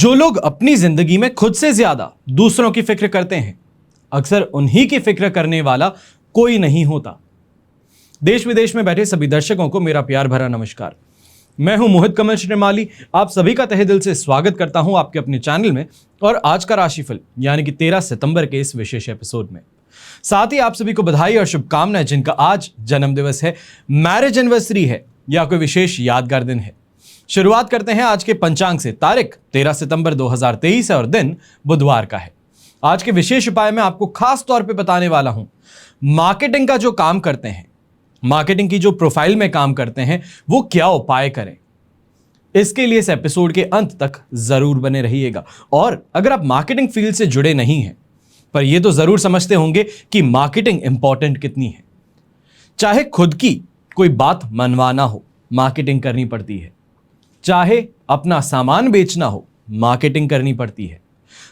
जो लोग अपनी जिंदगी में खुद से ज्यादा दूसरों की फिक्र करते हैं, अक्सर उन्हीं की फिक्र करने वाला कोई नहीं होता। देश विदेश में बैठे सभी दर्शकों को मेरा प्यार भरा नमस्कार। मैं हूं मोहित कमल श्रीमाली। आप सभी का तहे दिल से स्वागत करता हूं आपके अपने चैनल में और आज का राशिफल यानी कि 13 सितंबर के इस विशेष एपिसोड में। साथ ही आप सभी को बधाई और शुभकामनाएं जिनका आज जन्मदिवस है, मैरिज एनिवर्सरी है या कोई विशेष यादगार दिन है। शुरुआत करते हैं आज के पंचांग से। तारीख 13 सितंबर 2023 है और दिन बुधवार का है। आज के विशेष उपाय में आपको खास तौर पे बताने वाला हूं। मार्केटिंग का जो काम करते हैं, मार्केटिंग की जो प्रोफाइल में काम करते हैं, वो क्या उपाय करें। इसके लिए इस एपिसोड के अंत तक जरूर बने रहिएगा। और अगर आप मार्केटिंग फील्ड से जुड़े नहीं हैं, पर ये तो जरूर समझते होंगे कि मार्केटिंग इंपॉर्टेंट कितनी है। चाहे खुद की कोई बात मनवाना हो, मार्केटिंग करनी पड़ती है। चाहे अपना सामान बेचना हो, मार्केटिंग करनी पड़ती है।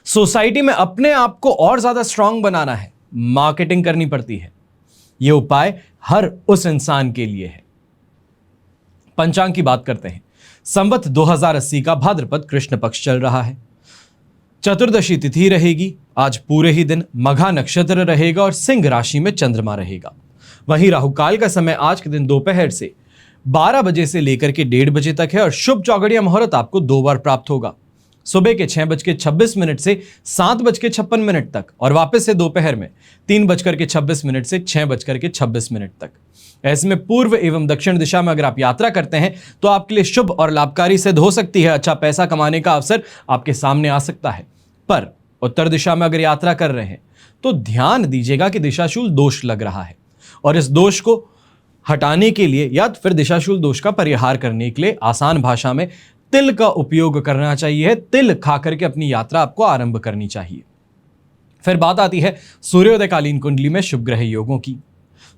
सोसाइटी में अपने आप को और ज्यादा स्ट्रांग बनाना है, मार्केटिंग करनी पड़ती है। यह उपाय हर उस इंसान के लिए है। पंचांग की बात करते हैं। संवत 2080 का भाद्रपद कृष्ण पक्ष चल रहा है। चतुर्दशी तिथि रहेगी। आज पूरे ही दिन मघा नक्षत्र रहेगा और सिंह राशि में चंद्रमा रहेगा। वहीं राहुकाल का समय आज के दिन दोपहर से 12 बजे से लेकर के 1:30 बजे तक है और शुभ चौगड़िया मुहूर्त आपको 2 बार प्राप्त होगा। सुबह के 6:26 से 7:56 तक और वापस से दोपहर में 3:26 से 6:26 तक। ऐसे में पूर्व एवं दक्षिण दिशा में अगर आप यात्रा करते हैं तो आपके लिए शुभ और लाभकारी सिद्ध हो सकती है। अच्छा पैसा कमाने का अवसर आपके सामने आ सकता है। पर उत्तर दिशा में अगर यात्रा कर रहे हैं तो ध्यान दीजिएगा कि दिशाशूल दोष लग रहा है और इस दोष को हटाने के लिए या फिर दिशाशूल दोष का परिहार करने के लिए आसान भाषा में तिल का उपयोग करना चाहिए। तिल खा करके अपनी यात्रा आपको आरंभ करनी चाहिए। फिर बात आती है सूर्योदयकालीन कुंडली में शुभ ग्रह योगों की।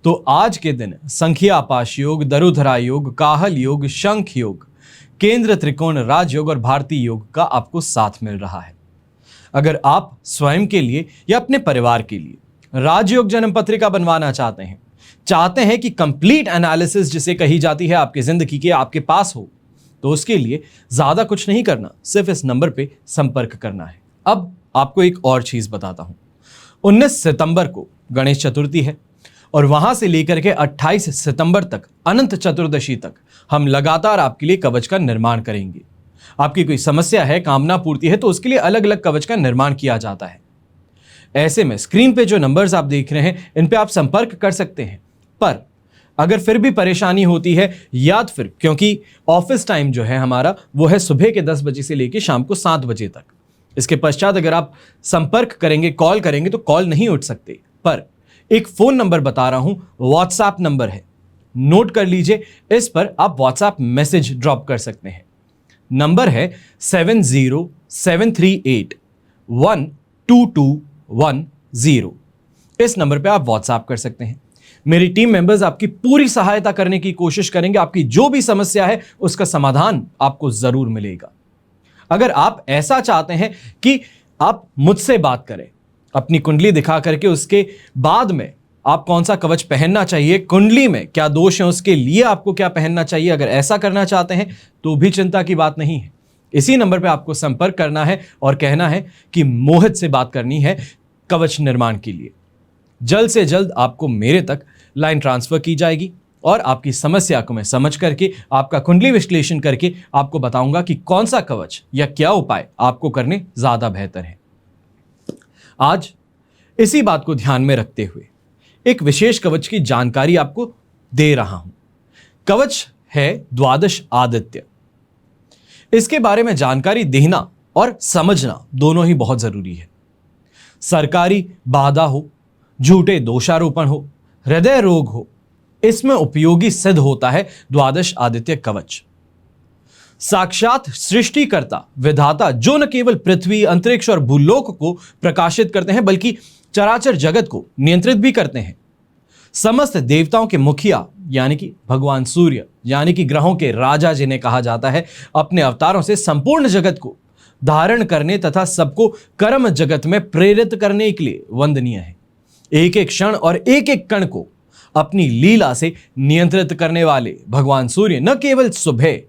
तो आज के दिन संख्या पाश योग, दरुधरा योग, काहल योग, शंख योग, केंद्र त्रिकोण राजयोग और भारतीय योग का आपको साथ मिल रहा है। अगर आप स्वयं के लिए या अपने परिवार के लिए राजयोग जन्म पत्रिका बनवाना चाहते हैं कि कंप्लीट एनालिसिस जिसे कही जाती है आपकी जिंदगी के आपके पास हो, तो उसके लिए ज्यादा कुछ नहीं करना, सिर्फ इस नंबर पे संपर्क करना है। अब आपको एक और चीज बताता हूं। 19 सितंबर को गणेश चतुर्थी है और वहां से लेकर के 28 सितंबर तक अनंत चतुर्दशी तक हम लगातार आपके लिए कवच का निर्माण करेंगे। आपकी कोई समस्या है, कामना पूर्ति है, तो उसके लिए अलग अलग कवच का निर्माण किया जाता है। ऐसे में स्क्रीन पे जो नंबर्स आप देख रहे हैं, इन पे आप संपर्क कर सकते हैं। पर अगर फिर भी परेशानी होती है या फिर क्योंकि ऑफिस टाइम जो है हमारा वो है सुबह के 10 बजे से लेकर शाम को 7 बजे तक, इसके पश्चात अगर आप संपर्क करेंगे, कॉल करेंगे तो कॉल नहीं उठ सकते। पर एक फोन नंबर बता रहा हूं, व्हाट्सएप नंबर है, नोट कर लीजिए। इस पर आप व्हाट्सएप मैसेज ड्रॉप कर सकते हैं। नंबर है 7073812210। इस नंबर पे आप व्हाट्सएप कर सकते हैं। मेरी टीम मेंबर्स आपकी पूरी सहायता करने की कोशिश करेंगे। आपकी जो भी समस्या है उसका समाधान आपको जरूर मिलेगा। अगर आप ऐसा चाहते हैं कि आप मुझसे बात करें, अपनी कुंडली दिखा करके उसके बाद में आप कौन सा कवच पहनना चाहिए, कुंडली में क्या दोष है, उसके लिए आपको क्या पहनना चाहिए, अगर ऐसा करना चाहते हैं तो भी चिंता की बात नहीं है। इसी नंबर पे आपको संपर्क करना है और कहना है कि मोहित से बात करनी है कवच निर्माण के लिए। जल्द से जल्द आपको मेरे तक लाइन ट्रांसफर की जाएगी और आपकी समस्या को मैं समझ करके, आपका कुंडली विश्लेषण करके आपको बताऊंगा कि कौन सा कवच या क्या उपाय आपको करने ज्यादा बेहतर है। आज इसी बात को ध्यान में रखते हुए एक विशेष कवच की जानकारी आपको दे रहा हूं। कवच है द्वादश आदित्य। इसके बारे में जानकारी देना और समझना दोनों ही बहुत जरूरी है। सरकारी बाधा हो, झूठे दोषारोपण हो, हृदय रोग हो, इसमें उपयोगी सिद्ध होता है द्वादश आदित्य कवच। साक्षात सृष्टिकर्ता विधाता जो न केवल पृथ्वी, अंतरिक्ष और भूलोक को प्रकाशित करते हैं बल्कि चराचर जगत को नियंत्रित भी करते हैं। समस्त देवताओं के मुखिया यानी कि भगवान सूर्य, यानी कि ग्रहों के राजा जिन्हें कहा जाता है, अपने अवतारों से संपूर्ण जगत को धारण करने तथा सबको कर्म जगत में प्रेरित करने के लिए वंदनीय है। एक एक क्षण और एक एक कण को अपनी लीला से नियंत्रित करने वाले भगवान सूर्य न केवल सुबह,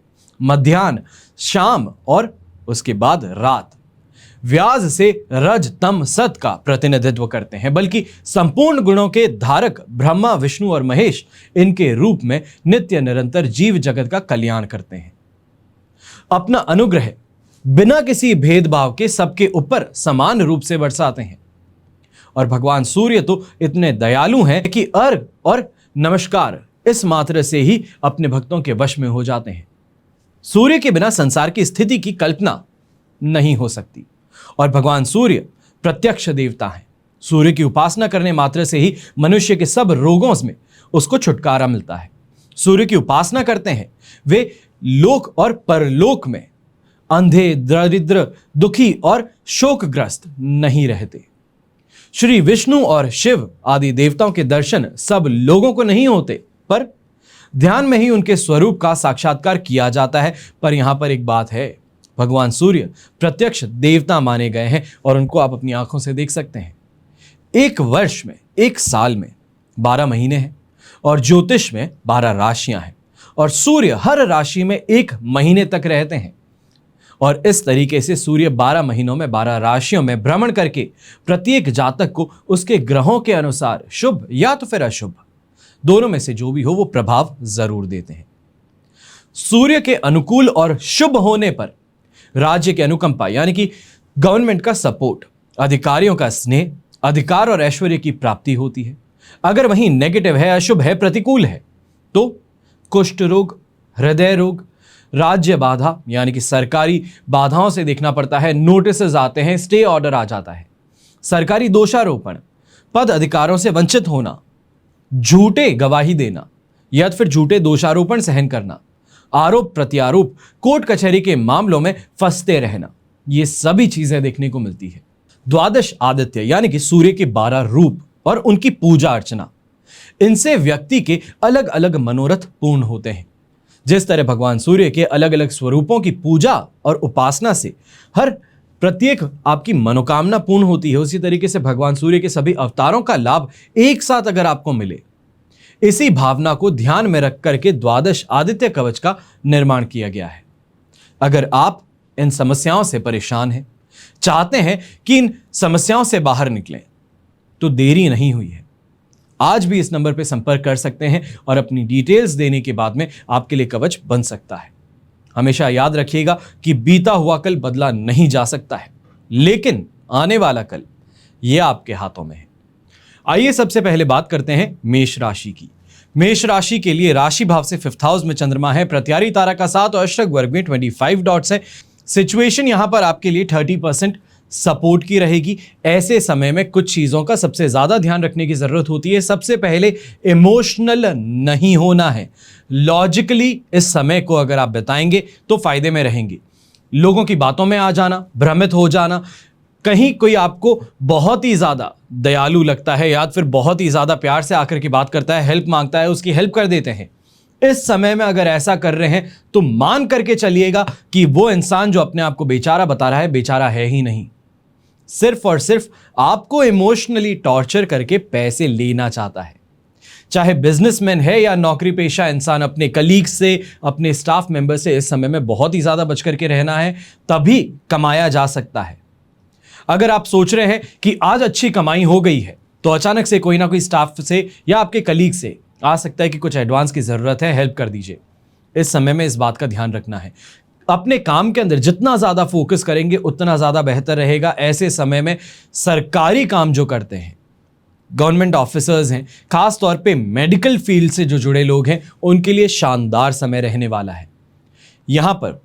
मध्याह्न, शाम और उसके बाद रात व्याज से रज तम सत का प्रतिनिधित्व करते हैं, बल्कि संपूर्ण गुणों के धारक ब्रह्मा विष्णु और महेश इनके रूप में नित्य निरंतर जीव जगत का कल्याण करते हैं। अपना अनुग्रह बिना किसी भेदभाव के सबके ऊपर समान रूप से बरसाते हैं। और भगवान सूर्य तो इतने दयालु हैं कि अर्घ और नमस्कार इस मात्र से ही अपने भक्तों के वश में हो जाते हैं। सूर्य के बिना संसार की स्थिति की कल्पना नहीं हो सकती और भगवान सूर्य प्रत्यक्ष देवता हैं। सूर्य की उपासना करने मात्र से ही मनुष्य के सब रोगों में उसको छुटकारा मिलता है। सूर्य की उपासना करते हैं वे लोक और परलोक में अंधे, दरिद्र, दुखी और शोकग्रस्त नहीं रहते। श्री विष्णु और शिव आदि देवताओं के दर्शन सब लोगों को नहीं होते, पर ध्यान में ही उनके स्वरूप का साक्षात्कार किया जाता है। पर यहां पर एक बात है, भगवान सूर्य प्रत्यक्ष देवता माने गए हैं और उनको आप अपनी आंखों से देख सकते हैं। एक वर्ष में, एक साल में 12 महीने हैं और ज्योतिष में 12 राशियां हैं और सूर्य हर राशि में एक महीने तक रहते हैं। और इस तरीके से सूर्य 12 महीनों में 12 राशियों में भ्रमण करके प्रत्येक जातक को उसके ग्रहों के अनुसार शुभ या तो फिर अशुभ, दोनों में से जो भी हो वो प्रभाव जरूर देते हैं। सूर्य के अनुकूल और शुभ होने पर राज्य की अनुकंपा यानी कि गवर्नमेंट का सपोर्ट, अधिकारियों का स्नेह, अधिकार और ऐश्वर्य की प्राप्ति होती है। अगर वहीं नेगेटिव है, अशुभ है, प्रतिकूल है तो कुष्ठ रोग, हृदय रोग, राज्य बाधा यानी कि सरकारी बाधाओं से देखना पड़ता है, नोटिसेस आते हैं, स्टे ऑर्डर आ जाता है, सरकारी दोषारोपण, पद अधिकारों से वंचित होना, झूठे गवाही देना या फिर झूठे दोषारोपण सहन करना, आरोप प्रत्यारोप, कोर्ट कचहरी के मामलों में फंसते रहना, ये सभी चीजें देखने को मिलती है। द्वादश आदित्य यानी कि सूर्य के 12 रूप और उनकी पूजा अर्चना, इनसे व्यक्ति के अलग अलग मनोरथ पूर्ण होते हैं। जिस तरह भगवान सूर्य के अलग अलग स्वरूपों की पूजा और उपासना से हर प्रत्येक आपकी मनोकामना पूर्ण होती है, उसी तरीके से भगवान सूर्य के सभी अवतारों का लाभ एक साथ अगर आपको मिले, इसी भावना को ध्यान में रख करके द्वादश आदित्य कवच का निर्माण किया गया है। अगर आप इन समस्याओं से परेशान हैं, चाहते हैं कि इन समस्याओं से बाहर निकलें, तो देरी नहीं हुई है। आज भी इस नंबर पर संपर्क कर सकते हैं और अपनी डिटेल्स देने के बाद में आपके लिए कवच बन सकता है। हमेशा याद रखिएगा कि बीता हुआ कल बदला नहीं जा सकता है, लेकिन आने वाला कल ये आपके हाथों में है। आइए सबसे पहले बात करते हैं मेष राशि की। मेष राशि के लिए राशि भाव से 5th हाउस में चंद्रमा है, प्रत्यारी तारा का 7 और अष्टक वर्ग में 25 डॉट्स है। सिचुएशन यहां पर आपके लिए 30% सपोर्ट की रहेगी। ऐसे समय में कुछ चीजों का सबसे ज्यादा ध्यान रखने की जरूरत होती है। सबसे पहले इमोशनल नहीं होना है। लॉजिकली इस समय को अगर आप बताएंगे तो फायदे में रहेंगे। लोगों की बातों में आ जाना, भ्रमित हो जाना, कहीं कोई आपको बहुत ही ज्यादा दयालु लगता है या फिर बहुत ही ज्यादा प्यार से आकर के बात करता है, हेल्प मांगता है, उसकी हेल्प कर देते हैं। इस समय में अगर ऐसा कर रहे हैं तो मान करके चलिएगा कि वो इंसान जो अपने आप को बेचारा बता रहा है, बेचारा है ही नहीं, सिर्फ और सिर्फ आपको इमोशनली टॉर्चर करके पैसे लेना चाहता है। चाहे बिजनेसमैन है या नौकरी पेशा इंसान, अपने कलीग से, अपने स्टाफ मेंबर से इस समय में बहुत ही ज्यादा बच करके रहना है, तभी कमाया जा सकता है। अगर आप सोच रहे हैं कि आज अच्छी कमाई हो गई है तो अचानक से कोई ना कोई स्टाफ से या आपके कलीग से आ सकता है कि कुछ एडवांस की जरूरत है, हेल्प कर दीजिए। इस समय में इस बात का ध्यान रखना है। अपने काम के अंदर जितना ज्यादा फोकस करेंगे उतना ज्यादा बेहतर रहेगा। ऐसे समय में सरकारी काम जो करते हैं, गवर्नमेंट ऑफिसर्स हैं, खास तौर पे मेडिकल फील्ड से जो जुड़े लोग हैं, उनके लिए शानदार समय रहने वाला है। यहां पर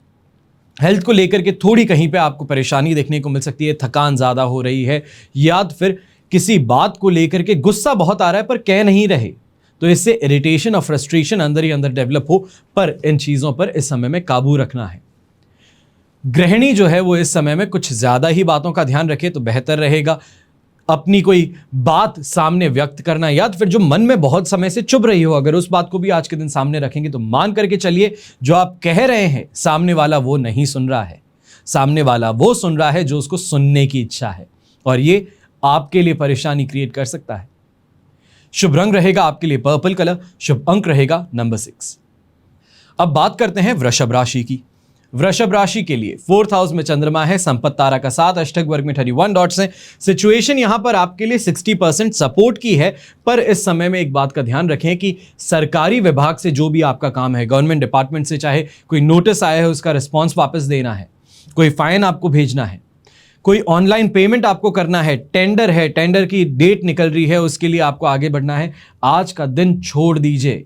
हेल्थ को लेकर के थोड़ी कहीं पे आपको परेशानी देखने को मिल सकती है, थकान ज्यादा हो रही है या फिर किसी बात को लेकर के गुस्सा बहुत आ रहा है पर कह नहीं रहे, तो इससे इरिटेशन और फ्रस्ट्रेशन अंदर ही अंदर डेवलप हो। पर इन चीजों पर इस समय में काबू रखना है। गृहिणी जो है वो इस समय में कुछ ज्यादा ही बातों का ध्यान रखे तो बेहतर रहेगा। अपनी कोई बात सामने व्यक्त करना या फिर जो मन में बहुत समय से चुभ रही हो, अगर उस बात को भी आज के दिन सामने रखेंगे तो मान करके चलिए जो आप कह रहे हैं सामने वाला वो नहीं सुन रहा है। सामने वाला वो सुन रहा है जो उसको सुनने की इच्छा है, और ये आपके लिए परेशानी क्रिएट कर सकता है। शुभ रंग रहेगा आपके लिए पर्पल कलर, शुभ अंक रहेगा नंबर 6। अब बात करते हैं वृषभ राशि की। वृषभ राशि के लिए 4th हाउस में चंद्रमा है, संपत्ति तारा का साथ, अष्टक वर्ग में 31 डॉट्स हैं। सिचुएशन यहां पर आपके लिए 60% सपोर्ट की है, पर इस समय में एक बात का ध्यान रखें कि सरकारी विभाग से जो भी आपका काम है, गवर्नमेंट डिपार्टमेंट से चाहे कोई नोटिस आया है उसका रिस्पॉन्स वापस देना है, कोई फाइन आपको भेजना है, कोई ऑनलाइन पेमेंट आपको करना है, टेंडर की डेट निकल रही है, उसके लिए आपको आगे बढ़ना है, आज का दिन छोड़ दीजिए।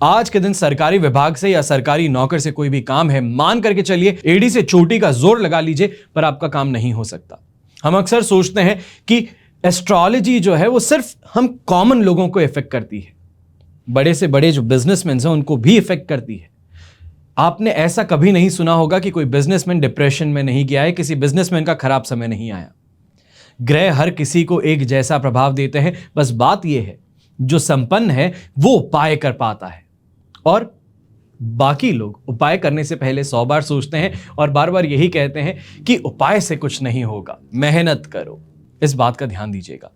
आज के दिन सरकारी विभाग से या सरकारी नौकर से कोई भी काम है, मान करके चलिए एड़ी से चोटी का जोर लगा लीजिए, पर आपका काम नहीं हो सकता। हम अक्सर सोचते हैं कि एस्ट्रोलॉजी जो है वो सिर्फ हम कॉमन लोगों को इफेक्ट करती है, बड़े से बड़े जो बिजनेसमैन हैं उनको भी इफेक्ट करती है। आपने ऐसा कभी नहीं सुना होगा कि कोई बिजनेसमैन डिप्रेशन में नहीं गया है, किसी बिजनेसमैन का खराब समय नहीं आया। ग्रह हर किसी को एक जैसा प्रभाव देते हैं, बस बात यह है जो संपन्न है वो उपाय कर पाता है और बाकी लोग उपाय करने से पहले 100 बार सोचते हैं और बार बार यही कहते हैं कि उपाय से कुछ नहीं होगा, मेहनत करो। इस बात का ध्यान दीजिएगा।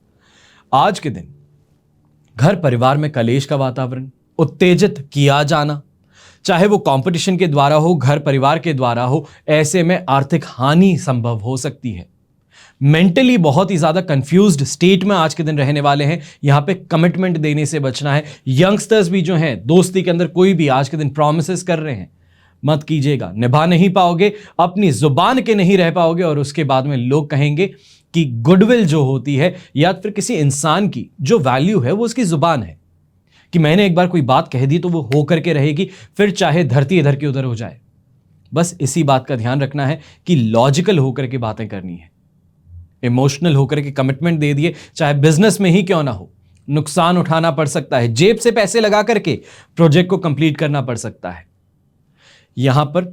आज के दिन घर परिवार में कलेश का वातावरण, उत्तेजित किया जाना, चाहे वो कंपटीशन के द्वारा हो, घर परिवार के द्वारा हो, ऐसे में आर्थिक हानि संभव हो सकती है। मेंटली बहुत ही ज्यादा कंफ्यूज्ड स्टेट में आज के दिन रहने वाले हैं। यहां पे कमिटमेंट देने से बचना है। यंगस्टर्स भी जो हैं, दोस्ती के अंदर कोई भी आज के दिन प्रॉमिसेस कर रहे हैं, मत कीजिएगा, निभा नहीं पाओगे, अपनी जुबान के नहीं रह पाओगे और उसके बाद में लोग कहेंगे कि गुडविल जो होती है या फिर किसी इंसान की जो वैल्यू है वो उसकी जुबान है, कि मैंने एक बार कोई बात कह दी तो वो होकर के रहेगी, फिर चाहे धरती इधर की उधर हो जाए। बस इसी बात का ध्यान रखना है कि लॉजिकल होकर के बातें करनी है। इमोशनल होकर के कमिटमेंट दे दिए, चाहे बिजनेस में ही क्यों ना हो, नुकसान उठाना पड़ सकता है, जेब से पैसे लगा करके प्रोजेक्ट को कंप्लीट करना पड़ सकता है। यहां पर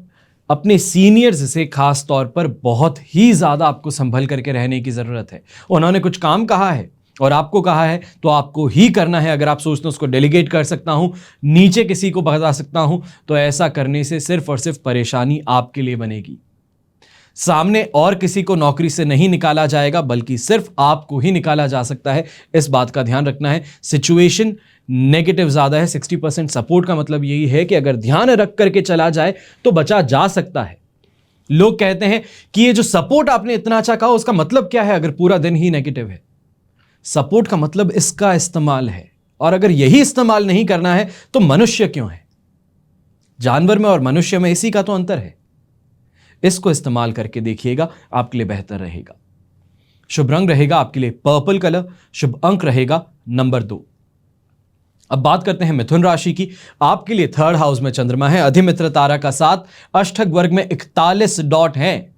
अपने सीनियर्स से खास तौर पर बहुत ही ज्यादा आपको संभल करके रहने की जरूरत है। उन्होंने कुछ काम कहा है और आपको कहा है तो आपको ही करना है। अगर आप सोचते हैं उसको डेलीगेट कर सकता हूं, नीचे किसी को बता सकता हूं, तो ऐसा करने से सिर्फ और सिर्फ परेशानी आपके लिए बनेगी। सामने और किसी को नौकरी से नहीं निकाला जाएगा, बल्कि सिर्फ आपको ही निकाला जा सकता है। इस बात का ध्यान रखना है। सिचुएशन नेगेटिव ज्यादा है, 60% सपोर्ट का मतलब यही है कि अगर ध्यान रख करके चला जाए तो बचा जा सकता है। लोग कहते हैं कि ये जो सपोर्ट आपने इतना अच्छा कहा उसका मतलब क्या है अगर पूरा दिन ही नेगेटिव है। सपोर्ट का मतलब इसका इस्तेमाल है, और अगर यही इस्तेमाल नहीं करना है तो मनुष्य क्यों है? जानवर में और मनुष्य में इसी का तो अंतर है। इसको इस्तेमाल करके देखिएगा, आपके लिए बेहतर रहेगा। शुभ रंग रहेगा आपके लिए पर्पल कलर, शुभ अंक रहेगा नंबर 2। अब बात करते हैं मिथुन राशि की। आपके लिए 3rd हाउस में चंद्रमा है, अधिमित्र तारा का साथ, अष्टक वर्ग में 41 डॉट है।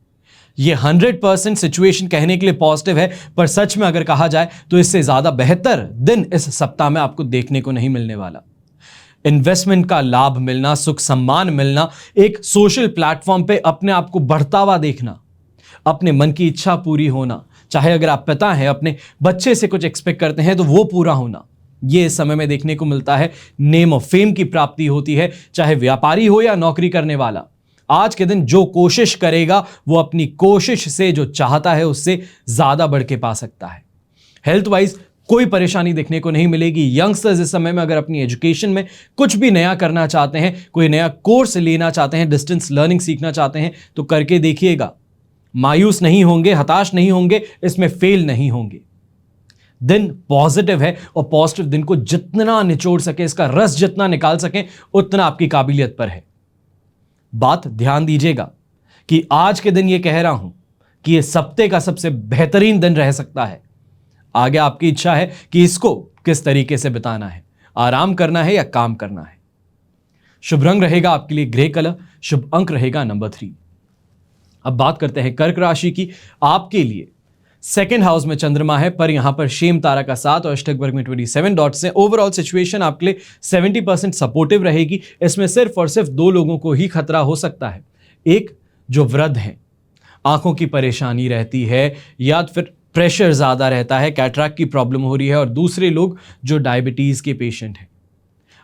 ये 100% सिचुएशन कहने के लिए पॉजिटिव है, पर सच में अगर कहा जाए तो इससे ज्यादा बेहतर दिन इस सप्ताह में आपको देखने को नहीं मिलने वाला। इन्वेस्टमेंट का लाभ मिलना, सुख सम्मान मिलना, एक सोशल प्लेटफॉर्म पे अपने आप को बढ़ता हुआ देखना, अपने मन की इच्छा पूरी होना, चाहे अगर आप पिता हैं अपने बच्चे से कुछ एक्सपेक्ट करते हैं तो वो पूरा होना, ये इस समय में देखने को मिलता है। नेम और फेम की प्राप्ति होती है, चाहे व्यापारी हो या नौकरी करने वाला। आज के दिन जो कोशिश करेगा वो अपनी कोशिश से जो चाहता है उससे ज्यादा बढ़ के पा सकता है। हेल्थ वाइज कोई परेशानी देखने को नहीं मिलेगी। यंगस्टर्स इस समय में अगर अपनी एजुकेशन में कुछ भी नया करना चाहते हैं, कोई नया कोर्स लेना चाहते हैं, डिस्टेंस लर्निंग सीखना चाहते हैं, तो करके देखिएगा। मायूस नहीं होंगे, हताश नहीं होंगे, इसमें फेल नहीं होंगे। दिन पॉजिटिव है और पॉजिटिव दिन को जितना निचोड़ सके, इसका रस जितना निकाल सकें, उतना आपकी काबिलियत पर है। बात ध्यान दीजिएगा कि आज के दिन ये कह रहा हूं कि ये सप्ताह का सबसे बेहतरीन दिन रह सकता है। आगे आपकी इच्छा है कि इसको किस तरीके से बिताना है, आराम करना है या काम करना है। शुभ रंग रहेगा आपके लिए ग्रे कलर, शुभ अंक रहेगा नंबर 3। अब बात करते हैं कर्क राशि की। आपके लिए 2nd हाउस में चंद्रमा है, पर यहां पर शेम तारा का साथ और अष्टक वर्ग में 27 डॉट्स हैं। ओवरऑल सिचुएशन आपके लिए 70% सपोर्टिव रहेगी। इसमें सिर्फ और सिर्फ 2 लोगों को ही खतरा हो सकता है। एक जो वृद्ध हैं, आंखों की परेशानी रहती है या फिर प्रेशर ज़्यादा रहता है, कैटरैक्ट की प्रॉब्लम हो रही है, और दूसरे लोग जो डायबिटीज़ के पेशेंट हैं।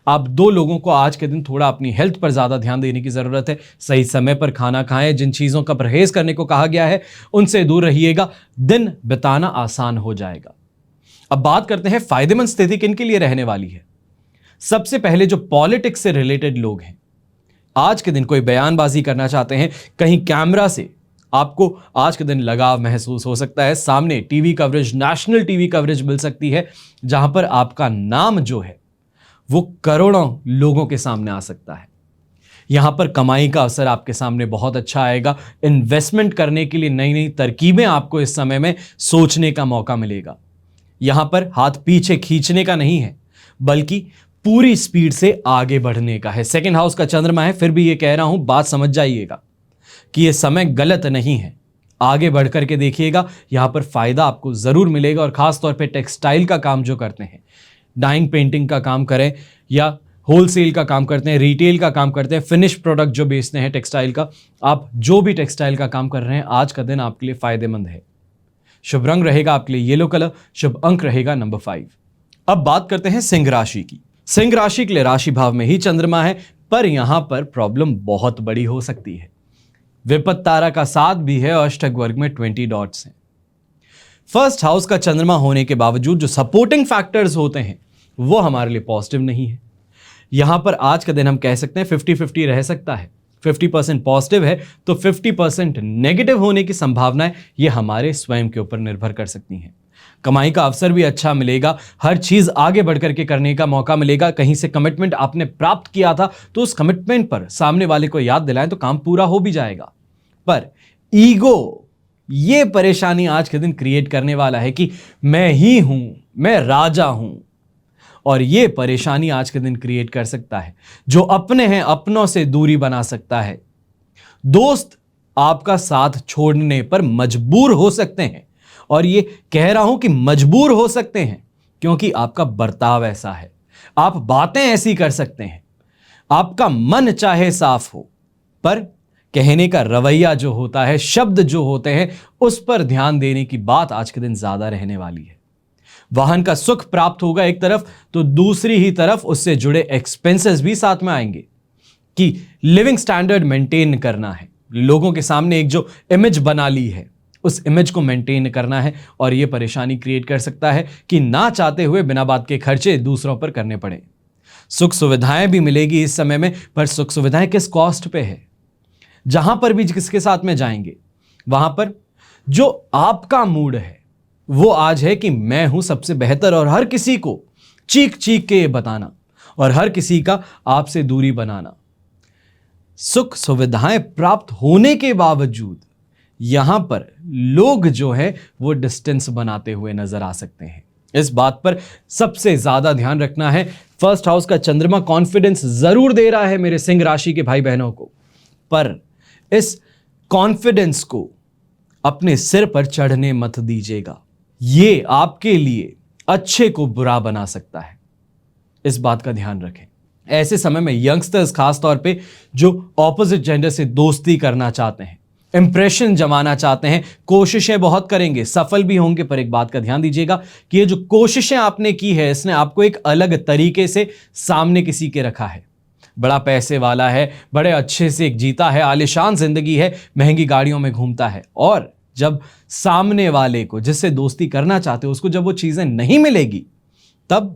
आप 2 लोगों को आज के दिन थोड़ा अपनी हेल्थ पर ज़्यादा ध्यान देने की ज़रूरत है। सही समय पर खाना खाएं, जिन चीज़ों का परहेज़ करने को कहा गया है उनसे दूर रहिएगा, दिन बिताना आसान हो जाएगा। अब बात करते हैं फायदेमंद स्थिति किन के लिए रहने वाली है। सबसे पहले जो पॉलिटिक्स से रिलेटेड लोग हैं, आज के दिन कोई बयानबाजी करना चाहते हैं, कहीं कैमरा से आपको आज के दिन लगाव महसूस हो सकता है, सामने TV coverage, national TV coverage मिल सकती है, जहां पर आपका नाम जो है वो करोड़ों लोगों के सामने आ सकता है। यहां पर कमाई का अवसर आपके सामने बहुत अच्छा आएगा। इन्वेस्टमेंट करने के लिए नई नई तरकीबें आपको इस समय में सोचने का मौका मिलेगा। यहां पर हाथ पीछे खींचने का नहीं है, बल्कि पूरी स्पीड से आगे बढ़ने का है। सेकंड हाउस का चंद्रमा है, फिर भी ये कह रहा हूं, बात समझ जाइएगा कि ये समय गलत नहीं है। आगे बढ़ करके देखिएगा, यहां पर फायदा आपको जरूर मिलेगा। और खास तौर पे टेक्सटाइल का काम जो करते हैं, डाइंग पेंटिंग का काम करें या होलसेल का काम करते हैं, रिटेल का काम करते हैं, फिनिश प्रोडक्ट जो बेचते हैं टेक्सटाइल का, आप जो भी टेक्सटाइल का काम कर रहे हैं, आज का दिन आपके लिए फायदेमंद है। शुभ रंग रहेगा आपके लिए येलो कलर, शुभ अंक रहेगा नंबर 5। अब बात करते हैं सिंह राशि की। सिंह राशि के लिए राशि भाव में ही चंद्रमा है, पर यहां पर प्रॉब्लम बहुत बड़ी हो सकती है। विपत्त तारा का 7 भी है और अष्टक वर्ग में 20 डॉट्स हैं। फर्स्ट हाउस का चंद्रमा होने के बावजूद जो सपोर्टिंग फैक्टर्स होते हैं वो हमारे लिए पॉजिटिव नहीं है। यहां पर आज का दिन हम कह सकते हैं 50-50 रह सकता है। 50% पॉजिटिव है तो 50% नेगेटिव होने की संभावनाएं ये हमारे स्वयं के ऊपर निर्भर कर सकती हैं। कमाई का अवसर भी अच्छा मिलेगा, हर चीज आगे बढ़ करके करने का मौका मिलेगा। कहीं से कमिटमेंट आपने प्राप्त किया था तो उस कमिटमेंट पर सामने वाले को याद दिलाएं तो काम पूरा हो भी जाएगा। पर ईगो ये परेशानी आज के दिन क्रिएट करने वाला है कि मैं ही हूं, मैं राजा हूं, और ये परेशानी आज के दिन क्रिएट कर सकता है। जो अपने हैं अपनों से दूरी बना सकता है। दोस्त आपका साथ छोड़ने पर मजबूर हो सकते हैं, और ये कह रहा हूं कि मजबूर हो सकते हैं क्योंकि आपका बर्ताव ऐसा है, आप बातें ऐसी कर सकते हैं। आपका मन चाहे साफ हो, पर कहने का रवैया जो होता है, शब्द जो होते हैं, उस पर ध्यान देने की बात आज के दिन ज्यादा रहने वाली है। वाहन का सुख प्राप्त होगा एक तरफ, तो दूसरी ही तरफ उससे जुड़े एक्सपेंसेस भी साथ में आएंगे कि लिविंग स्टैंडर्ड मेंटेन करना है। लोगों के सामने एक जो इमेज बना ली है, उस इमेज को मेंटेन करना है, और यह परेशानी क्रिएट कर सकता है कि ना चाहते हुए बिना बात के खर्चे दूसरों पर करने पड़े। सुख सुविधाएं भी मिलेगी इस समय में, पर सुख सुविधाएं किस कॉस्ट पे है। जहां पर भी किसके साथ में जाएंगे, वहां पर जो आपका मूड है वो आज है कि मैं हूं सबसे बेहतर, और हर किसी को चीख चीख के ये बताना और हर किसी का आपसे दूरी बनाना। सुख सुविधाएं प्राप्त होने के बावजूद यहां पर लोग जो है वो डिस्टेंस बनाते हुए नजर आ सकते हैं। इस बात पर सबसे ज्यादा ध्यान रखना है। फर्स्ट हाउस का चंद्रमा कॉन्फिडेंस जरूर दे रहा है मेरे सिंह राशि के भाई बहनों को, पर इस कॉन्फिडेंस को अपने सिर पर चढ़ने मत दीजिएगा। ये आपके लिए अच्छे को बुरा बना सकता है, इस बात का ध्यान रखें। ऐसे समय में यंगस्टर्स खास तौर पे जो ऑपोजिट जेंडर से दोस्ती करना चाहते हैं, इंप्रेशन जमाना चाहते हैं, कोशिशें बहुत करेंगे, सफल भी होंगे, पर एक बात का ध्यान दीजिएगा कि ये जो कोशिशें आपने की है, इसने आपको एक अलग तरीके से सामने किसी के रखा है। बड़ा पैसे वाला है, बड़े अच्छे से एक जीता है, आलीशान जिंदगी है, महंगी गाड़ियों में घूमता है, और जब सामने वाले को जिससे दोस्ती करना चाहते हो उसको जब वो चीजें नहीं मिलेगी, तब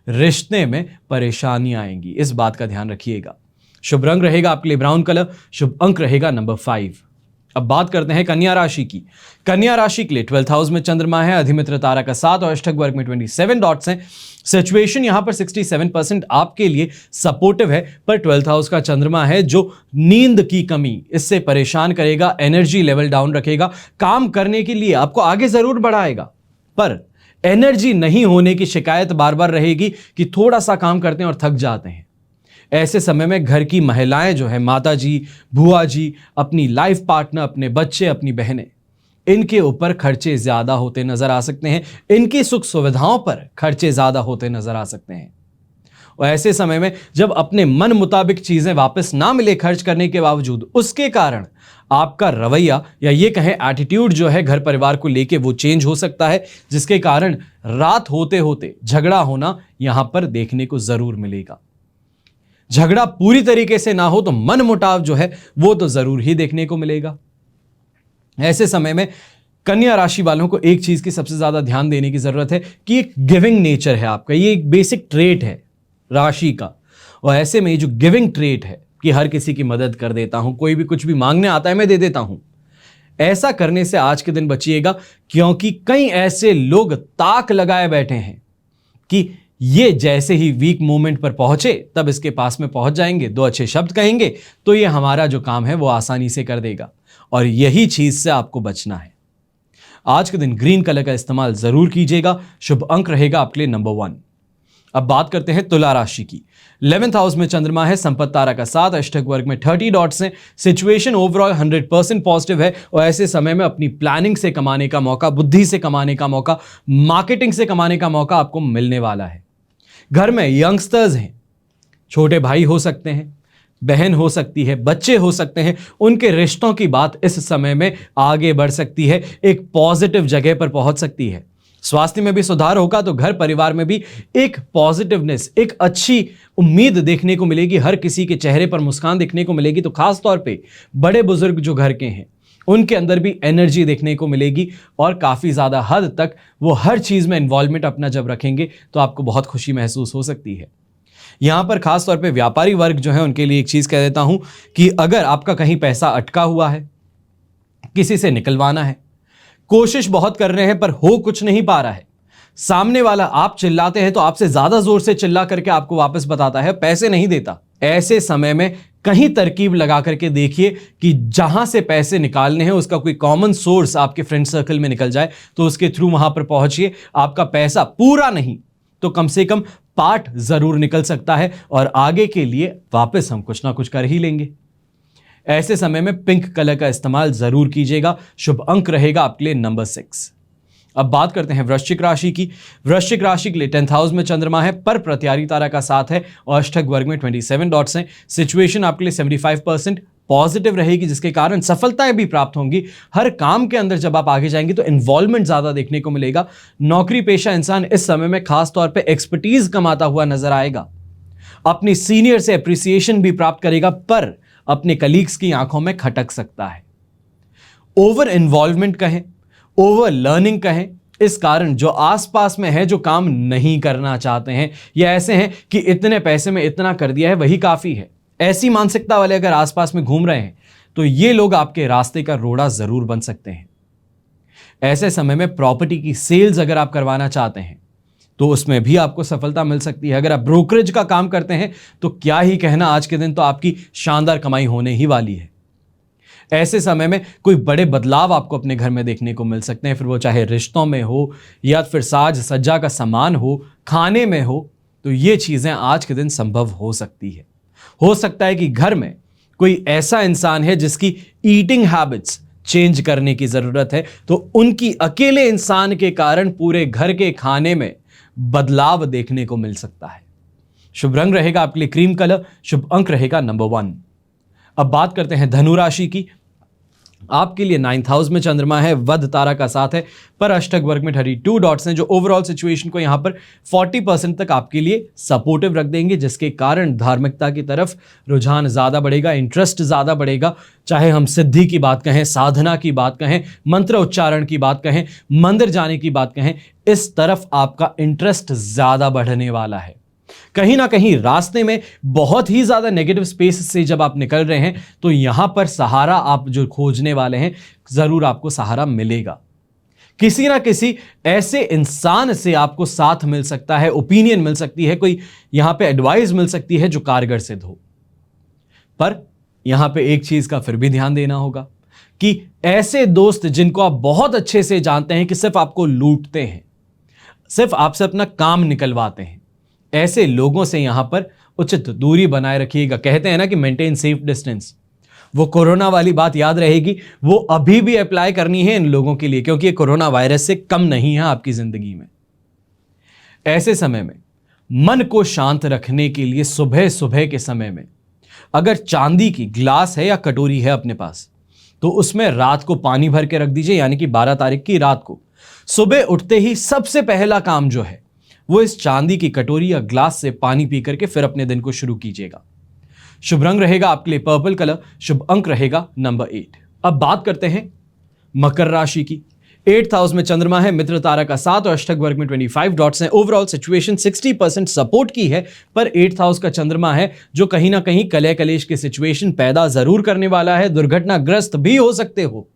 रिश्ते में परेशानी आएंगी। इस बात का ध्यान रखिएगा। शुभ रंग रहेगा आपके लिए ब्राउन कलर, शुभ अंक रहेगा नंबर 5। अब बात करते हैं कन्या राशि की। कन्या राशि के लिए 12th हाउस में चंद्रमा है, अधिमित्र तारा का 7 और अष्टक वर्ग में 27 डॉट्स हैं। सिचुएशन यहां पर 67% आपके लिए सपोर्टिव है, पर 12th हाउस का चंद्रमा है जो नींद की कमी इससे परेशान करेगा, एनर्जी लेवल डाउन रखेगा। काम करने के लिए आपको आगे जरूर बढ़ाएगा, पर एनर्जी नहीं होने की शिकायत बार बार रहेगी कि थोड़ा सा काम करते हैं और थक जाते हैं। ऐसे समय में घर की महिलाएं जो है, माता जी, बुआ जी, अपनी लाइफ पार्टनर, अपने बच्चे, अपनी बहनें, इनके ऊपर खर्चे ज्यादा होते नजर आ सकते हैं। इनकी सुख सुविधाओं पर खर्चे ज्यादा होते नजर आ सकते हैं। और ऐसे समय में जब अपने मन मुताबिक चीजें वापस ना मिले खर्च करने के बावजूद, उसके कारण आपका रवैया या ये कहें एटीट्यूड जो है घर परिवार को लेके वो चेंज हो सकता है, जिसके कारण रात होते होते झगड़ा होना यहां पर देखने को जरूर मिलेगा। झगड़ा पूरी तरीके से ना हो तो मन मुटाव जो है वो तो जरूर ही देखने को मिलेगा। ऐसे समय में कन्या राशि वालों को एक चीज की सबसे ज्यादा ध्यान देने की जरूरत है कि एक गिविंग नेचर है आपका, ये एक बेसिक ट्रेट है राशि का, और ऐसे में जो गिविंग ट्रेट है कि हर किसी की मदद कर देता हूं, कोई भी कुछ भी मांगने आता है मैं दे देता हूं। ऐसा करने से आज के दिन बचिएगा, क्योंकि कई ऐसे लोग ताक लगाए बैठे हैं कि ये जैसे ही वीक मोमेंट पर पहुंचे तब इसके पास में पहुंच जाएंगे, दो अच्छे शब्द कहेंगे तो ये हमारा जो काम है वो आसानी से कर देगा। और यही चीज से आपको बचना है। आज के दिन ग्रीन कलर का इस्तेमाल जरूर कीजिएगा। शुभ अंक रहेगा आपके लिए नंबर 1। अब बात करते हैं तुला राशि की। 11th हाउस में चंद्रमा है, संपत्ति तारा का 7, अष्टक वर्ग में 30 डॉट्स हैं। सिचुएशन ओवरऑल 100% पॉजिटिव है और ऐसे समय में अपनी प्लानिंग से कमाने का मौका, बुद्धि से कमाने का मौका, मार्केटिंग से कमाने का मौका आपको मिलने वाला है। घर में यंगस्टर्स हैं, छोटे भाई हो सकते हैं, बहन हो सकती है, बच्चे हो सकते हैं, उनके रिश्तों की बात इस समय में आगे बढ़ सकती है, एक पॉजिटिव जगह पर पहुंच सकती है। स्वास्थ्य में भी सुधार होगा तो घर परिवार में भी एक पॉजिटिवनेस, एक अच्छी उम्मीद देखने को मिलेगी। हर किसी के चेहरे पर मुस्कान देखने को मिलेगी। तो खास तौर पे बड़े बुजुर्ग जो घर के हैं उनके अंदर भी एनर्जी देखने को मिलेगी और काफी ज्यादा हद तक वो हर चीज में इन्वॉल्वमेंट अपना जब रखेंगे तो आपको बहुत खुशी महसूस हो सकती है। यहां पर खास तौर पे व्यापारी वर्ग जो है उनके लिए एक चीज कह देता हूं कि अगर आपका कहीं पैसा अटका हुआ है, किसी से निकलवाना है, कोशिश बहुत कर रहे हैं पर हो कुछ नहीं पा रहा है, सामने वाला आप चिल्लाते हैं तो आपसे ज्यादा जोर से चिल्ला करके आपको वापस बताता है, पैसे नहीं देता, ऐसे समय में कहीं तरकीब लगा करके देखिए कि जहां से पैसे निकालने हैं उसका कोई कॉमन सोर्स आपके फ्रेंड सर्कल में निकल जाए तो उसके थ्रू वहां पर पहुंचिए। आपका पैसा पूरा नहीं तो कम से कम पार्ट जरूर निकल सकता है और आगे के लिए वापस हम कुछ ना कुछ कर ही लेंगे। ऐसे समय में पिंक कलर का इस्तेमाल जरूर कीजिएगा। शुभ अंक रहेगा आपके लिए नंबर 6। अब बात करते हैं वृश्चिक राशि की। वृश्चिक राशि के लिए 10th हाउस में चंद्रमा है, पर प्रत्यारी तारा का 7 है और अष्टक वर्ग में 27 डॉट्स हैं। सिचुएशन आपके लिए 75% पॉजिटिव रहेगी, जिसके कारण सफलताएं भी प्राप्त होंगी। हर काम के अंदर जब आप आगे जाएंगे तो इन्वॉल्वमेंट ज्यादा देखने को मिलेगा। नौकरी पेशा इंसान इस समय में खास तौर पे एक्सपर्टीज कमाता हुआ नजर आएगा। अपनी सीनियर से अप्रिसिएशन भी प्राप्त करेगा, पर अपने कलीग्स की आंखों में खटक सकता है। ओवर इन्वॉल्वमेंट कहें, ओवर लर्निंग कहें, इस कारण जो आसपास में है, जो काम नहीं करना चाहते हैं या ऐसे हैं कि इतने पैसे में इतना कर दिया है वही काफी है, ऐसी मानसिकता वाले अगर आसपास में घूम रहे हैं तो ये लोग आपके रास्ते का रोड़ा जरूर बन सकते हैं। ऐसे समय में प्रॉपर्टी की सेल्स अगर आप करवाना चाहते हैं तो उसमें भी आपको सफलता मिल सकती है। अगर आप ब्रोकरेज का काम करते हैं तो क्या ही कहना, आज के दिन तो आपकी शानदार कमाई होने ही वाली है। ऐसे समय में कोई बड़े बदलाव आपको अपने घर में देखने को मिल सकते हैं, फिर वो चाहे रिश्तों में हो या फिर साज सज्जा का सामान हो, खाने में हो, तो ये चीजें आज के दिन संभव हो सकती है। हो सकता है कि घर में कोई ऐसा इंसान है जिसकी ईटिंग हैबिट्स चेंज करने की जरूरत है, तो उनकी अकेले इंसान के कारण पूरे घर के खाने में बदलाव देखने को मिल सकता है। शुभ रंग रहेगा आपके लिए क्रीम कलर। शुभ अंक रहेगा नंबर 1। अब बात करते हैं धनु राशि की। आपके लिए 9th हाउस में चंद्रमा है, वध तारा का 7 है, पर अष्टक वर्ग में 32 डॉट्स हैं, जो ओवरऑल सिचुएशन को यहां पर 40% तक आपके लिए सपोर्टिव रख देंगे, जिसके कारण धार्मिकता की तरफ रुझान ज्यादा बढ़ेगा, इंटरेस्ट ज्यादा बढ़ेगा। चाहे हम सिद्धि की बात कहें, साधना की बात कहें, मंत्र उच्चारण की बात कहें, मंदिर जाने की बात कहें, इस तरफ आपका इंटरेस्ट ज्यादा बढ़ने वाला है। कहीं ना कहीं रास्ते में बहुत ही ज्यादा नेगेटिव स्पेस से जब आप निकल रहे हैं तो यहां पर सहारा आप जो खोजने वाले हैं जरूर आपको सहारा मिलेगा। किसी ना किसी ऐसे इंसान से आपको साथ मिल सकता है, ओपिनियन मिल सकती है, कोई यहां पे एडवाइस मिल सकती है जो कारगर सिद्ध हो। पर यहां पे एक चीज का फिर भी ध्यान देना होगा कि ऐसे दोस्त जिनको आप बहुत अच्छे से जानते हैं कि सिर्फ आपको लूटते हैं, सिर्फ आपसे अपना काम निकलवाते हैं, ऐसे लोगों से यहां पर उचित दूरी बनाए रखिएगा। कहते हैं ना कि मेंटेन सेफ डिस्टेंस, वो कोरोना वाली बात याद रहेगी, वो अभी भी अप्लाई करनी है इन लोगों के लिए, क्योंकि ये कोरोना वायरस से कम नहीं है आपकी जिंदगी में। ऐसे समय में मन को शांत रखने के लिए सुबह सुबह के समय में अगर चांदी की ग्लास है या कटोरी है अपने पास, तो उसमें रात को पानी भर के रख दीजिए, यानी कि 12 तारीख की रात को सुबह उठते ही सबसे पहला काम जो है वो इस चांदी की कटोरी या ग्लास से पानी पी करके फिर अपने दिन को शुरू कीजिएगा। शुभ रंग रहेगा आपके लिए पर्पल कलर। शुभ अंक रहेगा नंबर 8। अब बात करते हैं मकर राशि की। 8th हाउस में चंद्रमा है, मित्र तारा का 7 और अष्टक वर्ग में 25 डॉट्स हैं। ओवरऑल सिचुएशन 60% सपोर्ट की है, पर 8th हाउस का चंद्रमा है जो कहीं ना कहीं कलह कलेश की सिचुएशन पैदा जरूर करने वाला है। दुर्घटनाग्रस्त भी हो सकते हो।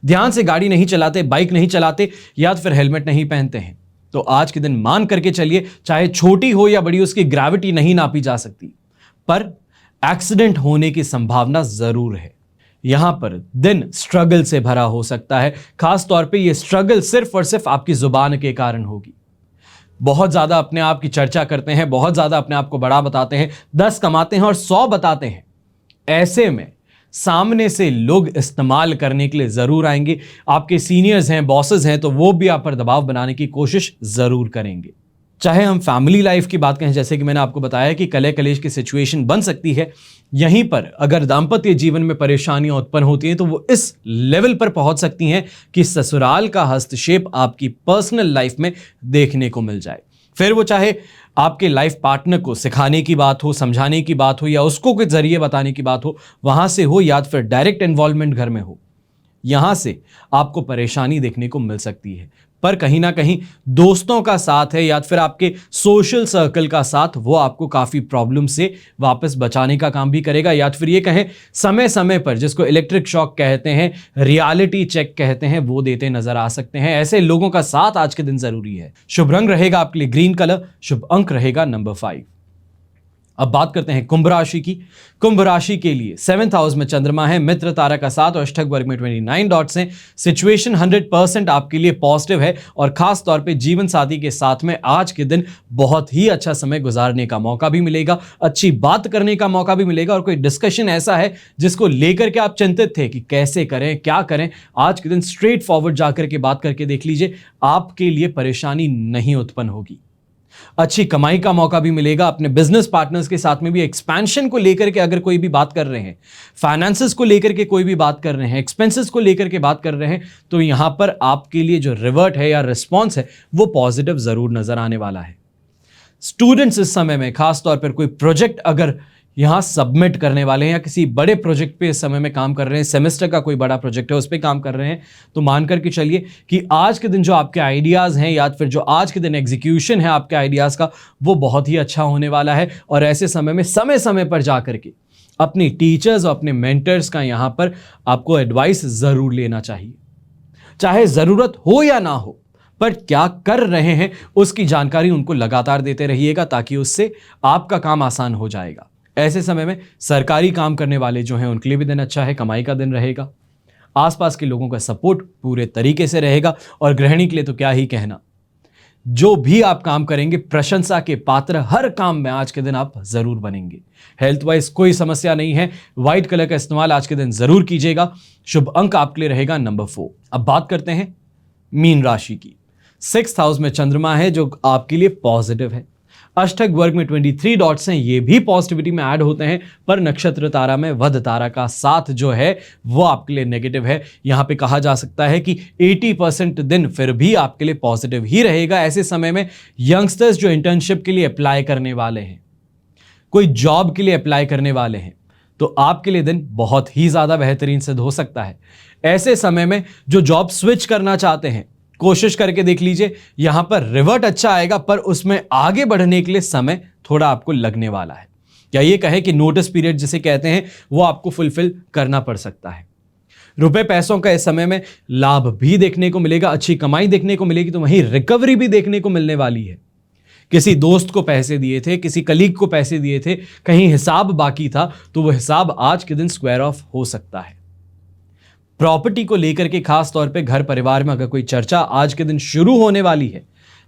ध्यान से गाड़ी नहीं चलाते, बाइक नहीं चलाते या फिर हेलमेट नहीं पहनते हैं तो आज के दिन मान करके चलिए, चाहे छोटी हो या बड़ी, उसकी ग्रेविटी नहीं नापी जा सकती, पर एक्सीडेंट होने की संभावना जरूर है। यहां पर दिन स्ट्रगल से भरा हो सकता है, खास तौर पे ये स्ट्रगल सिर्फ और सिर्फ आपकी जुबान के कारण होगी। बहुत ज्यादा अपने आप की चर्चा करते हैं, बहुत ज्यादा अपने आप को बड़ा बताते हैं, 10 कमाते हैं और 100 बताते हैं। ऐसे में सामने से लोग इस्तेमाल करने के लिए जरूर आएंगे। आपके सीनियर्स हैं, बॉसेस हैं, तो वो भी आप पर दबाव बनाने की कोशिश जरूर करेंगे। चाहे हम फैमिली लाइफ की बात करें, जैसे कि मैंने आपको बताया कि कलह कलेश की सिचुएशन बन सकती है, यहीं पर अगर दाम्पत्य जीवन में परेशानियां उत्पन्न होती हैं तो वो इस लेवल पर पहुंच सकती हैं कि ससुराल का हस्तक्षेप आपकी पर्सनल लाइफ में देखने को मिल जाए। फिर वो चाहे आपके लाइफ पार्टनर को सिखाने की बात हो, समझाने की बात हो, या उसको के जरिए बताने की बात हो, वहां से हो, या फिर डायरेक्ट इन्वॉल्वमेंट घर में हो, यहां से आपको परेशानी देखने को मिल सकती है। पर कहीं ना कहीं दोस्तों का साथ है या फिर आपके सोशल सर्कल का साथ, वो आपको काफी प्रॉब्लम से वापस बचाने का काम भी करेगा। या फिर ये कहें समय समय पर, जिसको इलेक्ट्रिक शॉक कहते हैं, रियलिटी चेक कहते हैं, वो देते नजर आ सकते हैं। ऐसे लोगों का साथ आज के दिन जरूरी है। शुभ रंग रहेगा आपके लिए ग्रीन कलर, शुभ अंक रहेगा नंबर 5। अब बात करते हैं कुंभ राशि की। कुंभ राशि के लिए 7th हाउस में चंद्रमा है, मित्र तारा का 7 और अष्टक वर्ग में 29 डॉट्स हैं। सिचुएशन 100% आपके लिए पॉजिटिव है और खास तौर पे जीवन साथी के साथ में आज के दिन बहुत ही अच्छा समय गुजारने का मौका भी मिलेगा, अच्छी बात करने का मौका भी मिलेगा। और कोई डिस्कशन ऐसा है जिसको लेकर के आप चिंतित थे कि कैसे करें, क्या करें, आज के दिन स्ट्रेट फॉरवर्ड जाकर के बात करके देख लीजिए, आपके लिए परेशानी नहीं उत्पन्न होगी। अच्छी कमाई का मौका भी मिलेगा। अपने बिजनेस पार्टनर्स के साथ में भी एक्सपेंशन को लेकर के अगर कोई भी बात कर रहे हैं, फाइनेंसेस को लेकर के कोई भी बात कर रहे हैं, एक्सपेंसेस को लेकर के बात कर रहे हैं, तो यहां पर आपके लिए जो रिवर्ट है या रिस्पॉन्स है वो पॉजिटिव जरूर नजर आने वाला है। स्टूडेंट्स इस समय में खास तौर पर कोई प्रोजेक्ट अगर यहां सबमिट करने वाले हैं या किसी बड़े प्रोजेक्ट पे इस समय में काम कर रहे हैं, सेमेस्टर का कोई बड़ा प्रोजेक्ट है उस पे काम कर रहे हैं, तो मान करके चलिए कि आज के दिन जो आपके आइडियाज हैं या फिर जो आज के दिन एग्जीक्यूशन है आपके आइडियाज का, वो बहुत ही अच्छा होने वाला है। और ऐसे समय में समय समय पर जा करके अपनी टीचर्स और अपने मेंटर्स का यहां पर आपको एडवाइस जरूर लेना चाहिए। चाहे जरूरत हो या ना हो, पर क्या कर रहे हैं उसकी जानकारी उनको लगातार देते रहिएगा, ताकि उससे आपका काम आसान हो जाएगा। ऐसे समय में सरकारी काम करने वाले जो हैं उनके लिए भी दिन अच्छा है, कमाई का दिन रहेगा। आसपास के लोगों का सपोर्ट पूरे तरीके से रहेगा और गृहिणी के लिए तो क्या ही कहना, जो भी आप काम करेंगे प्रशंसा के पात्र हर काम में आज के दिन आप जरूर बनेंगे। हेल्थ वाइज कोई समस्या नहीं है। व्हाइट कलर का इस्तेमाल आज के दिन जरूर कीजिएगा। शुभ अंक आपके लिए रहेगा नंबर 4। अब बात करते हैं मीन राशि की। 6th हाउस में चंद्रमा है जो आपके लिए पॉजिटिव है। अष्टक वर्ग में 23 डॉट्स हैं, ये भी पॉजिटिविटी में ऐड होते हैं, पर नक्षत्र तारा में वध तारा का साथ जो है वो आपके लिए नेगेटिव है। यहां पे कहा जा सकता है कि 80% दिन फिर भी आपके लिए पॉजिटिव ही रहेगा। ऐसे समय में यंगस्टर्स जो इंटर्नशिप के लिए अप्लाई करने वाले हैं, कोई जॉब के लिए अप्लाई करने वाले हैं, तो आपके लिए दिन बहुत ही ज्यादा बेहतरीन सिद्ध हो सकता है। ऐसे समय में जो जॉब स्विच करना चाहते हैं, कोशिश करके देख लीजिए, यहां पर रिवर्ट अच्छा आएगा, पर उसमें आगे बढ़ने के लिए समय थोड़ा आपको लगने वाला है। या ये कहें कि नोटिस पीरियड जिसे कहते हैं वो आपको फुलफिल करना पड़ सकता है। रुपए पैसों का इस समय में लाभ भी देखने को मिलेगा, अच्छी कमाई देखने को मिलेगी, तो वहीं रिकवरी भी देखने को मिलने वाली है। किसी दोस्त को पैसे दिए थे, किसी कलीग को पैसे दिए थे, कहीं हिसाब बाकी था, तो वो हिसाब आज के दिन स्क्वायर ऑफ हो सकता है। प्रॉपर्टी को लेकर के खास तौर पे घर परिवार में अगर कोई चर्चा आज के दिन शुरू होने वाली है,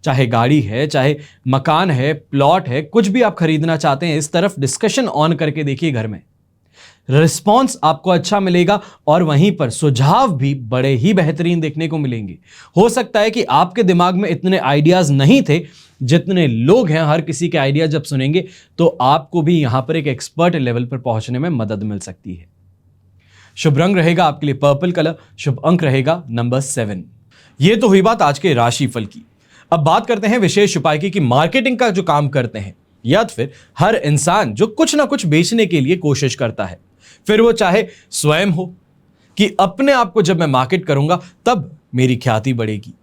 चाहे गाड़ी है, चाहे मकान है, प्लॉट है, कुछ भी आप खरीदना चाहते हैं, इस तरफ डिस्कशन ऑन करके देखिए। घर में रिस्पॉन्स आपको अच्छा मिलेगा और वहीं पर सुझाव भी बड़े ही बेहतरीन देखने को मिलेंगे। हो सकता है कि आपके दिमाग में इतने आइडियाज नहीं थे जितने लोग हैं। हर किसी के आइडिया जब सुनेंगे तो आपको भी यहां पर एक एक्सपर्ट लेवल पर पहुंचने में मदद मिल सकती है। शुभ रंग रहेगा आपके लिए पर्पल कलर, शुभ अंक रहेगा नंबर 7। यह तो हुई बात आज के राशिफल की। अब बात करते हैं विशेष उपाय की कि मार्केटिंग का जो काम करते हैं या फिर हर इंसान जो कुछ ना कुछ बेचने के लिए कोशिश करता है, फिर वो चाहे स्वयं हो, कि अपने आप को जब मैं मार्केट करूंगा तब मेरी ख्याति बढ़ेगी।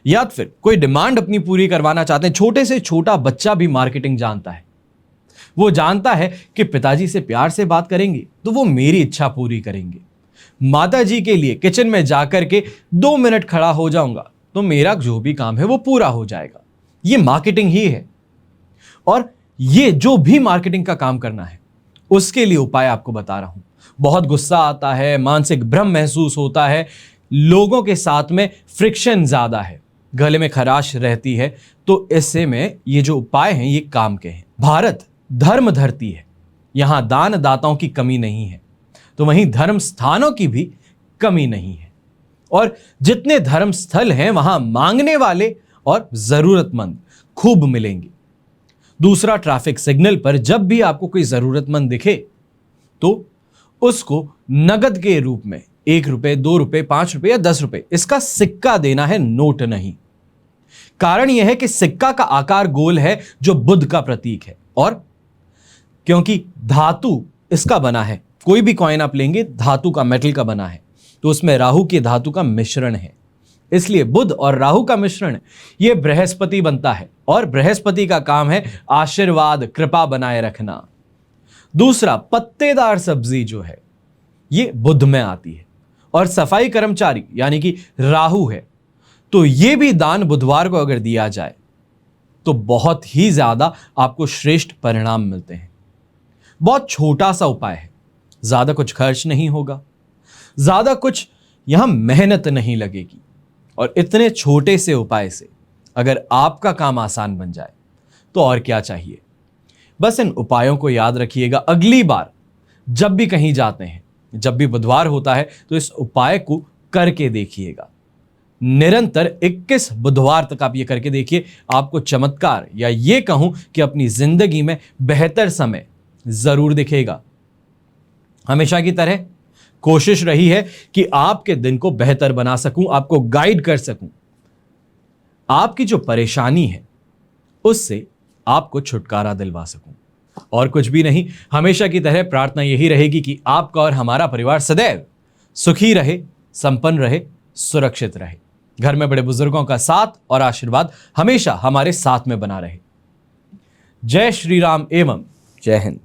या फिर कोई डिमांड अपनी पूरी करवाना चाहते हैं, छोटे से छोटा बच्चा भी मार्केटिंग जानता है। वो जानता है कि पिताजी से प्यार से बात करेंगे तो वो मेरी इच्छा पूरी करेंगे। माता जी के लिए किचन में जाकर के 2 मिनट खड़ा हो जाऊंगा तो मेरा जो भी काम है वो पूरा हो जाएगा। ये मार्केटिंग ही है। और ये जो भी मार्केटिंग का काम करना है उसके लिए उपाय आपको बता रहा हूं। बहुत गुस्सा आता है, मानसिक भ्रम महसूस होता है, लोगों के साथ में फ्रिक्शन ज्यादा है, गले में खराश रहती है, तो ऐसे में ये जो उपाय हैं ये काम के हैं। भारत धर्म धरती है, यहां दान दाताओं की कमी नहीं है, तो वहीं धर्म स्थानों की भी कमी नहीं है। और जितने धर्म स्थल हैं वहां मांगने वाले और जरूरतमंद खूब मिलेंगे। दूसरा, ट्रैफिक सिग्नल पर जब भी आपको कोई जरूरतमंद दिखे तो उसको नगद के रूप में 1 रुपए, 2 रुपए, 5 रुपए या 10 रुपए इसका सिक्का देना है, नोट नहीं। कारण यह है कि सिक्का का आकार गोल है जो बुद्ध का प्रतीक है, और क्योंकि धातु इसका बना है, कोई भी कॉइन आप लेंगे धातु का, मेटल का बना है, तो उसमें राहु की धातु का मिश्रण है, इसलिए बुध और राहु का मिश्रण ये बृहस्पति बनता है, और बृहस्पति का काम है आशीर्वाद, कृपा बनाए रखना। दूसरा, पत्तेदार सब्जी जो है ये बुध में आती है, और सफाई कर्मचारी यानी कि राहु है, तो ये भी दान बुधवार को अगर दिया जाए तो बहुत ही ज्यादा आपको श्रेष्ठ परिणाम मिलते हैं। बहुत छोटा सा उपाय है, ज्यादा कुछ खर्च नहीं होगा, ज्यादा कुछ यहां मेहनत नहीं लगेगी, और इतने छोटे से उपाय से अगर आपका काम आसान बन जाए तो और क्या चाहिए। बस इन उपायों को याद रखिएगा। अगली बार जब भी कहीं जाते हैं, जब भी बुधवार होता है, तो इस उपाय को करके देखिएगा। निरंतर 21 बुधवार तक आप ये करके देखिए, आपको चमत्कार, या ये कहूं कि अपनी जिंदगी में बेहतर समय जरूर दिखेगा। हमेशा की तरह कोशिश रही है कि आपके दिन को बेहतर बना सकूं, आपको गाइड कर सकूं, आपकी जो परेशानी है उससे आपको छुटकारा दिलवा सकूं, और कुछ भी नहीं। हमेशा की तरह प्रार्थना यही रहेगी कि आपका और हमारा परिवार सदैव सुखी रहे, संपन्न रहे, सुरक्षित रहे। घर में बड़े बुजुर्गों का साथ और आशीर्वाद हमेशा हमारे साथ में बना रहे। जय श्री राम एवं जय हिंद।